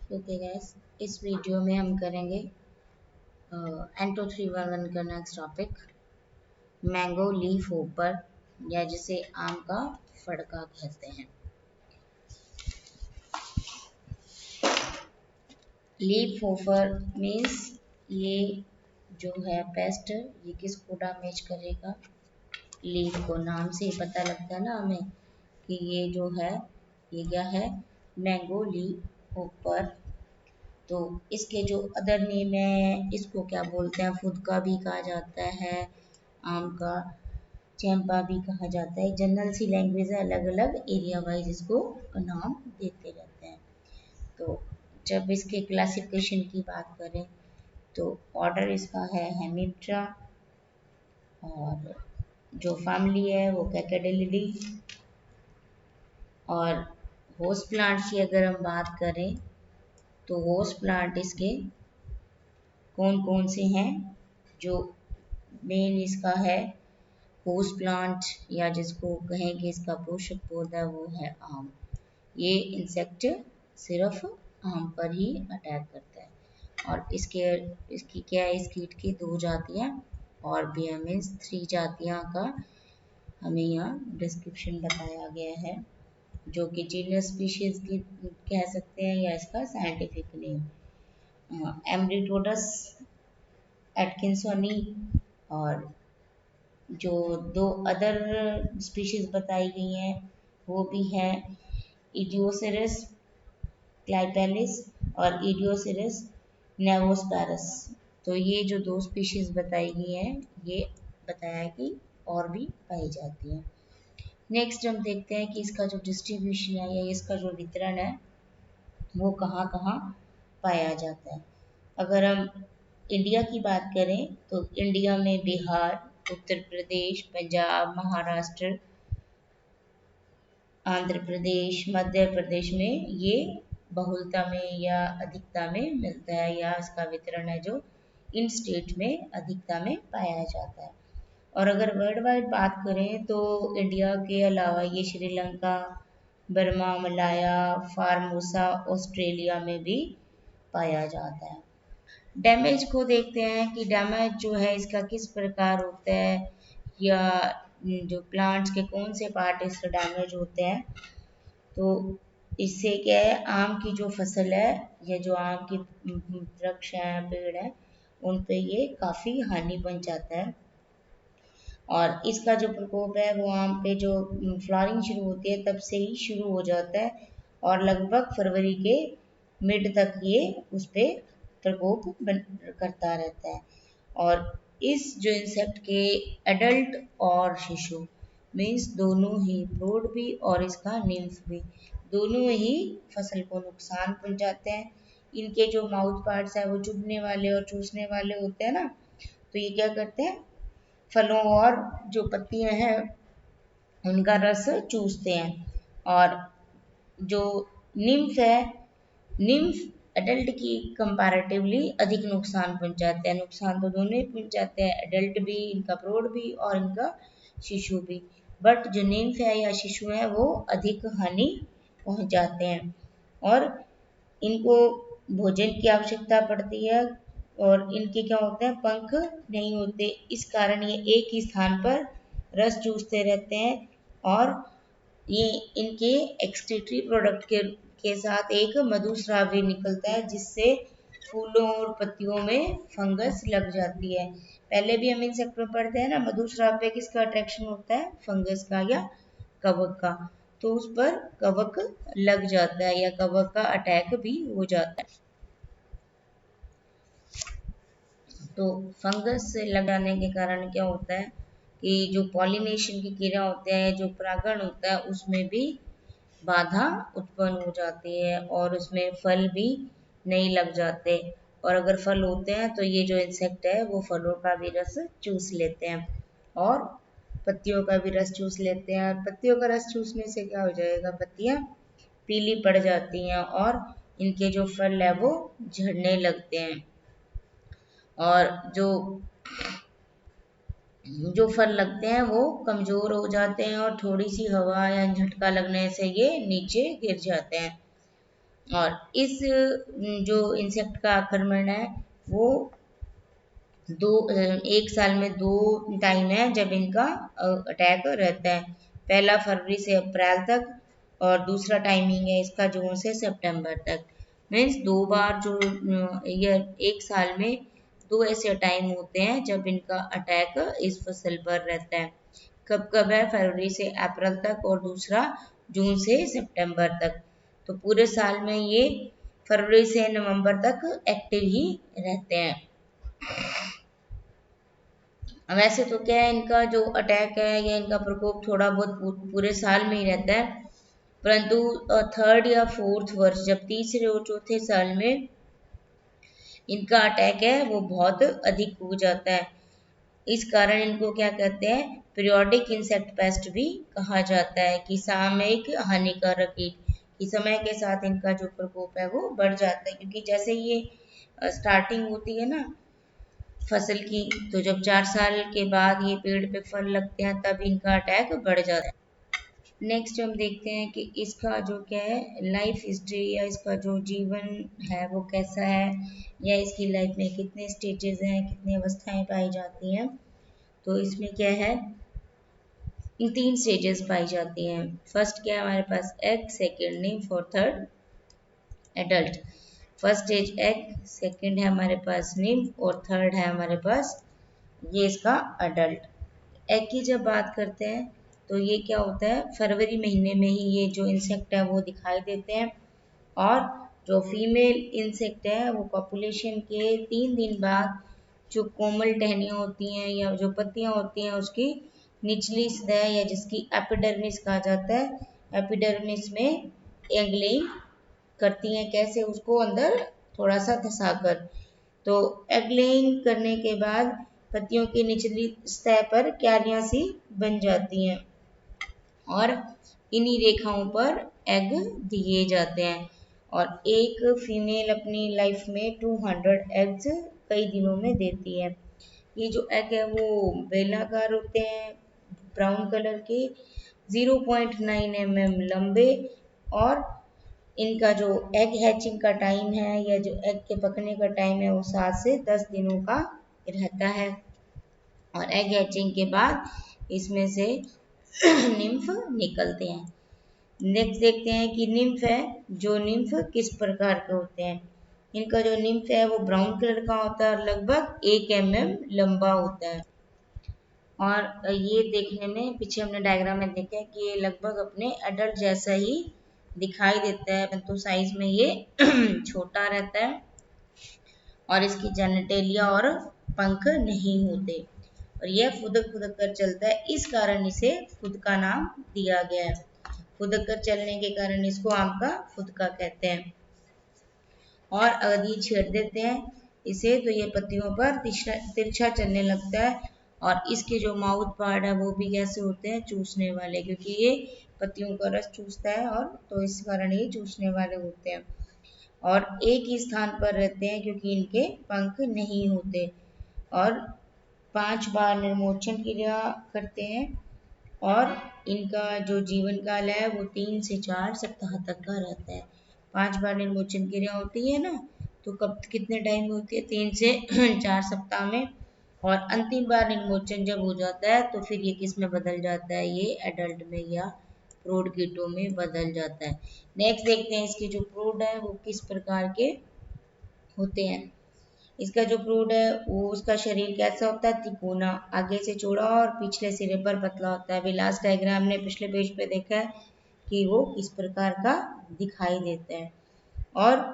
Okay gas, इस video में हम करेंगे एंटो 311 का next topic mango leaf hopper या जिसे आम का फड़का कहते हैं। लीफ होपर मीन्स ये जो है पेस्ट ये किसको डैमेज करेगा। लीफ को नाम से ही पता लगता है ना हमें कि ये जो है ये क्या है, मैंगो लीफ होपर। तो इसके जो अदर नेम है इसको क्या बोलते हैं, फुदका भी कहा जाता है, आम का चैंपा भी कहा जाता है। जनरल सी लैंग्वेज है, अलग अलग एरिया वाइज इसको नाम देते रहते हैं। तो जब इसके क्लासिफिकेशन की बात करें तो ऑर्डर इसका है हेमिप्टेरा, और जो फैमिली है वो कैकेडेलिडी। और होस्ट प्लांट की अगर हम बात करें तो होस्ट प्लांट इसके कौन कौन से हैं, जो मेन इसका है होस्ट प्लांट या जिसको कहेंगे इसका पोषक पौधा वो है आम। ये इंसेक्ट सिर्फ आम पर ही अटैक करता है। और इसकी क्या है, इस कीट की 2 जातियां और भी हमें 3 जातियां का हमें यहाँ डिस्क्रिप्शन बताया गया है, जो कि जीनस स्पीशीज की कह सकते हैं या इसका साइंटिफिक नेम एम्ब्रिटोडस एटकिंसोनी। और जो 2 अदर स्पीशीज बताई गई हैं वो भी हैं इडियोसिरस क्लाइपेलिस और इडियोसिरस नेवोस्पैरस। तो ये जो 2 स्पीशीज बताई गई हैं ये बताया है कि और भी पाई जाती हैं। नेक्स्ट हम देखते हैं कि इसका जो डिस्ट्रीब्यूशन है या इसका जो वितरण है वो कहाँ कहाँ पाया जाता है। अगर हम इंडिया की बात करें तो इंडिया में बिहार, उत्तर प्रदेश, पंजाब, महाराष्ट्र, आंध्र प्रदेश, मध्य प्रदेश में ये बहुलता में या अधिकता में मिलता है, या इसका वितरण है जो इन स्टेट में अधिकता में पाया जाता है। और अगर वर्ल्ड वाइड बात करें तो इंडिया के अलावा ये Sri Lanka, Burma, Malaya, Formosa, Australia में भी पाया जाता है। डैमेज को देखते हैं कि डैमेज जो है इसका किस प्रकार होता है, या जो प्लांट्स के कौन से पार्ट इससे डैमेज होते हैं। तो इससे क्या है, आम की जो फसल है या जो आम की वृक्ष हैं, पेड़ हैं, उन पे ये काफ़ी हानि पहुंचाता है। और इसका जो प्रकोप है वो आम पे जो फ्लावरिंग शुरू होती है तब से ही शुरू हो जाता है, और लगभग फरवरी के मिड तक ये उस पे प्रकोप करता रहता है। और इस जो इंसेक्ट के एडल्ट और शिशु मीन्स दोनों ही, ब्रोड भी और इसका निम्फ भी, दोनों ही फसल को नुकसान पहुंचाते हैं। इनके जो माउथ पार्ट्स है वो चुभने वाले और चूसने वाले होते हैं ना, तो ये क्या करते हैं, फलों और जो पत्तियां हैं उनका रस चूसते हैं। और जो निम्फ है, निम्फ एडल्ट की कंपैरेटिवली अधिक नुकसान पहुंचाते हैं। नुकसान तो दोनों ही पहुंचाते हैं, एडल्ट भी, इनका प्रौढ़ भी और इनका शिशु भी, बट जो निम्फ है या शिशु है वो अधिक हानि पहुंचाते हैं। और इनको भोजन की आवश्यकता पड़ती है, और इनके क्या होते हैं, पंख नहीं होते, इस कारण ये एक ही स्थान पर रस चूसते रहते हैं। और ये इनके एक्सक्रीटरी प्रोडक्ट के साथ एक मधुस्राव भी निकलता है, जिससे फूलों और पत्तियों में फंगस लग जाती है। पहले भी हम इंसेक्ट में पढ़ते हैं ना, मधुस्राव पे किसका अट्रैक्शन होता है, फंगस का या कवक का। तो उस पर कवक लग जाता है या कवक का अटैक भी हो जाता है। तो फंगस से लग जाने के कारण क्या होता है कि जो पॉलिनेशन की क्रिया होते हैं, जो परागण होता है, उसमें भी बाधा उत्पन्न हो जाती है और उसमें फल भी नहीं लग जाते। और अगर फल होते हैं तो ये जो इंसेक्ट है वो फलों का भी रस चूस लेते हैं और पत्तियों का भी रस चूस लेते हैं। और पत्तियों का रस चूसने से क्या हो जाएगा, पत्तियां पीली पड़ जाती हैं और इनके जो फल है वो झड़ने लगते हैं। और जो फल लगते हैं वो कमज़ोर हो जाते हैं और थोड़ी सी हवा या झटका लगने से ये नीचे गिर जाते हैं। और इस जो इंसेक्ट का आक्रमण है वो एक साल में 2 टाइम है जब इनका अटैक रहता है। पहला फरवरी से अप्रैल तक और दूसरा टाइमिंग है इसका जून से सितंबर तक। मीन्स 2 बार जो ये एक साल में 2 ऐसे टाइम होते हैं जब इनका अटैक इस फसल पर रहता है। कब कब है? फरवरी से अप्रैल तक और दूसरा जून से सितंबर तक। तो पूरे साल में ये फरवरी से नवंबर तक एक्टिव ही रहते हैं। वैसे तो क्या है, इनका जो अटैक है या इनका प्रकोप थोड़ा बहुत पूरे साल में ही रहता है, परंतु थर्ड या फोर्थ वर्ष जब तीसरे और चौथे साल में इनका अटैक है वो बहुत अधिक हो जाता है। इस कारण इनको क्या कहते हैं, पीरियोडिक इंसेक्ट पेस्ट भी कहा जाता है कि सामयिक हानिकारक कीट, कि समय के साथ इनका जो प्रकोप है वो बढ़ जाता है। क्योंकि जैसे ये स्टार्टिंग होती है ना फसल की, तो जब 4 साल के बाद ये पेड़ पे फल लगते हैं तब इनका अटैक बढ़ जाता है। नेक्स्ट हम देखते हैं कि इसका जो क्या है लाइफ हिस्ट्री या इसका जो जीवन है वो कैसा है, या इसकी लाइफ में कितने स्टेजेस हैं, कितनी अवस्थाएं पाई जाती हैं। तो इसमें क्या है, इन 3 स्टेजेस पाई जाती हैं। फर्स्ट क्या है हमारे पास एग, सेकेंड निम्फ और third adult. First stage egg, second है हमारे पास निम्फ और थर्ड है हमारे पास ये इसका अडल्ट। एग की जब बात करते हैं तो ये क्या होता है, फरवरी महीने में ही ये जो इंसेक्ट है वो दिखाई देते हैं, और जो फीमेल इंसेक्ट है वो पॉपुलेशन के 3 दिन बाद जो कोमल टहनियाँ होती हैं या जो पत्तियाँ होती हैं उसकी निचली सतह या जिसकी एपिडर्मिस कहा जाता है, एपिडर्मिस में एंगलिंग करती हैं। कैसे? उसको अंदर थोड़ा सा धंसाकर। तो एग लेइंग करने के बाद पत्तियों की निचली सतह पर क्यारियां सी बन जाती हैं और इन्हीं रेखाओं पर एग दिए जाते हैं। और एक फीमेल अपनी लाइफ में 200 एग्स कई दिनों में देती है। ये जो एग है वो बेलाकार होते हैं, ब्राउन कलर के, 0.9 mm लंबे, और इनका जो एग हैचिंग का टाइम है या जो एग के पकने का टाइम है वो 7 से 10 दिनों का रहता है। और एग हैचिंग के बाद इसमें से निम्फ निकलते हैं। नेक्स्ट देखते हैं कि निम्फ है, जो निम्फ किस प्रकार के होते हैं। इनका जो निम्फ है वो ब्राउन कलर का होता है और लगभग 1 mm लंबा होता है। और ये देखने में, पीछे हमने डायग्राम में देखा है कि ये लगभग अपने एडल्ट जैसा ही दिखाई देता है, परंतु साइज में ये छोटा रहता है और इसकी जेनिटेलिया और पंख नहीं होते और यह फुदक फुदक कर चलता है, इस कारण इसे फुदका नाम दिया गया है। फुदक कर चलने के कारण इसको आम का फुदका कहते हैं। और अगर ये छेड़ देते हैं इसे तो ये पत्तियों पर तिरछा चलने लगता है और इसके जो माउथ पार्ट है वो भी कैसे होते हैं, चूसने वाले, क्योंकि ये पत्तियों का रस चूसता है और तो इस कारण ये चूसने वाले होते हैं और एक ही स्थान पर रहते हैं क्योंकि इनके पंख नहीं होते और 5 बार निर्मोचन क्रिया करते हैं और इनका जो जीवन काल है वो 3 से 4 सप्ताह तक का रहता है। 5 बार निर्मोचन क्रिया होती है ना, तो कब कितने टाइम में होती है, 3 से 4 सप्ताह में। और अंतिम बार निर्मोचन जब हो जाता है तो फिर ये किस में बदल जाता है, ये एडल्ट में या प्रौढ़ कीटों में बदल जाता है। नेक्स्ट देखते हैं इसके जो प्रौढ़ है वो किस प्रकार के होते हैं। इसका जो प्रौढ़ है वो उसका शरीर कैसा होता है, तिकोना, आगे से चौड़ा और पिछले सिरे पर पतला होता है। अभी लास्ट डायग्राम ने पिछले पेज पे देखा है कि वो किस प्रकार का दिखाई देता है। और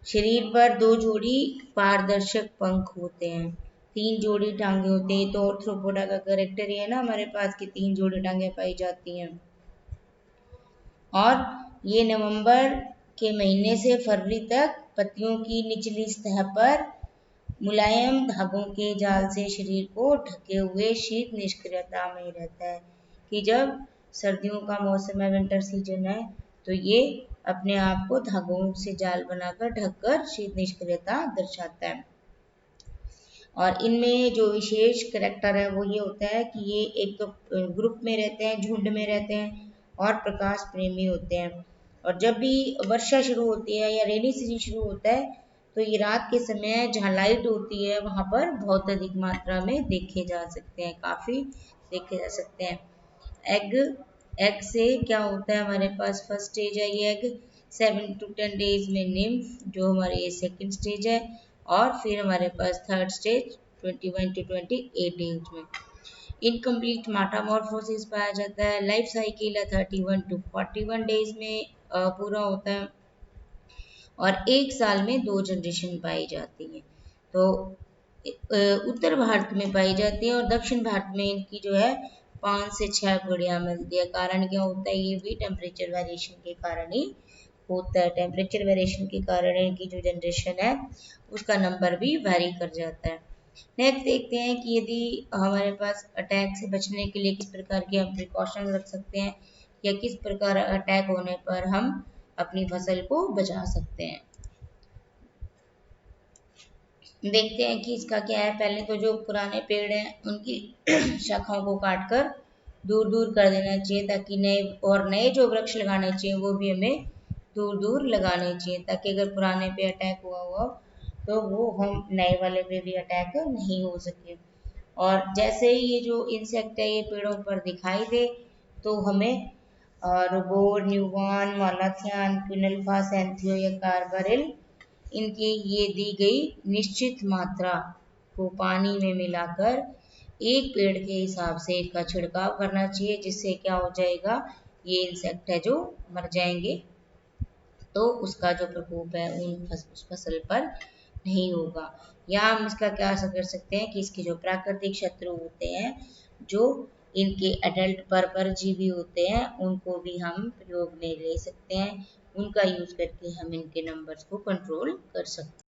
शरीर पर 2 जोड़ी पारदर्शक पंख होते हैं, 3 जोड़ी टांगे होते हैं। तो ऑर्थ्रोपोडा का कैरेक्टर ये है ना हमारे पास कि 3 जोड़ी टांगे पाई जाती हैं। और ये नवंबर के महीने से फरवरी तक पत्तियों की निचली सतह पर मुलायम धागों के जाल से शरीर को ढके हुए शीत निष्क्रियता में रहता है। कि जब सर्दियों का मौसम है, विंटर सीजन है, तो ये अपने आप को धागों से जाल बनाकर ढककर शीत निष्क्रियता दर्शाता है। और इनमें जो विशेष करैक्टर है वो ये होता है कि ये एक तो ग्रुप में रहते हैं, झुंड में रहते हैं और प्रकाश प्रेमी होते हैं और जब भी वर्षा शुरू होती है या रेनी सीजन शुरू होता है तो ये रात के समय जहाँ लाइट होती है वहाँ पर बहुत अधिक मात्रा में देखे जा सकते हैं, काफ़ी देखे जा सकते हैं। एग एग से क्या होता है, हमारे पास फर्स्ट स्टेज है ये एग, 7 to 10 डेज में निम्फ जो हमारी ये सेकंड स्टेज है, और फिर हमारे पास थर्ड स्टेज 21 to 28 डेज में इनकम्प्लीट मेटामॉर्फोसिस पाया जाता है। लाइफ साइकिल है 31 to 41 डेज में पूरा होता है, और एक साल में 2 जनरेशन पाई जाती है। तो उत्तर भारत में पाई जाती है और दक्षिण भारत में इनकी जो है 5 से 6 पीढ़ियाँ मिलती है। कारण क्या होता है, ये भी टेम्परेचर वेरिएशन के कारण ही होता है। टेम्परेचर वेरिएशन के कारण इनकी जो जनरेशन है उसका नंबर भी वेरी कर जाता है। नेक्स्ट देखते हैं कि यदि हमारे पास अटैक से बचने के लिए किस प्रकार के हम प्रिकॉशन रख सकते हैं, या किस प्रकार अटैक होने पर हम अपनी फसल को बचा सकते हैं। देखते हैं कि इसका क्या है। पहले तो जो पुराने पेड़ हैं उनकी शाखाओं को काटकर दूर दूर कर देना चाहिए, ताकि नए जो वृक्ष लगाने चाहिए वो भी हमें दूर दूर लगाने चाहिए, ताकि अगर पुराने पे अटैक हुआ तो वो हम नए वाले पे भी अटैक नहीं हो सके। और जैसे ही ये जो इंसेक्ट है ये पेड़ों पर दिखाई दे तो हमें रोबोर, न्यूवान, मालाथियन, क्विनल्फा, सैंथियो या कार्बारिल इनकी ये दी गई निश्चित मात्रा को पानी में मिलाकर एक पेड़ के हिसाब से इसका छिड़काव करना चाहिए, जिससे क्या हो जाएगा, ये इंसेक्ट है जो मर जाएंगे, तो उसका जो प्रकोप है उस फसल पर नहीं होगा। या हम इसका क्या कर सकते हैं कि इसके जो प्राकृतिक शत्रु होते हैं, जो इनके एडल्ट परजीवी होते हैं, उनको भी हम प्रयोग में ले सकते हैं। उनका यूज करके हम इनके नंबर्स को कंट्रोल कर सकते हैं।